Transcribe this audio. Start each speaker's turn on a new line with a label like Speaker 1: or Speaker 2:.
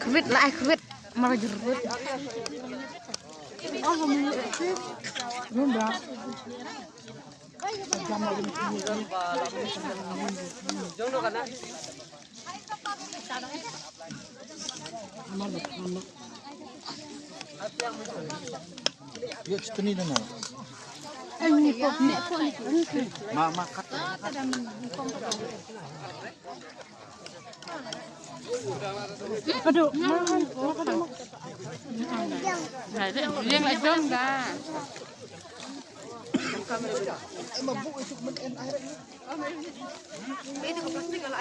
Speaker 1: Kewit lah, kewit malah jerut. Oh, kamu nunda.
Speaker 2: Ya, ceteni dana.
Speaker 1: Ini kok
Speaker 2: Mama kat.
Speaker 1: aduh, dia nggak jom dah.
Speaker 2: Mabuk itu kemudian akhirnya.
Speaker 3: Itu ke plastik kalau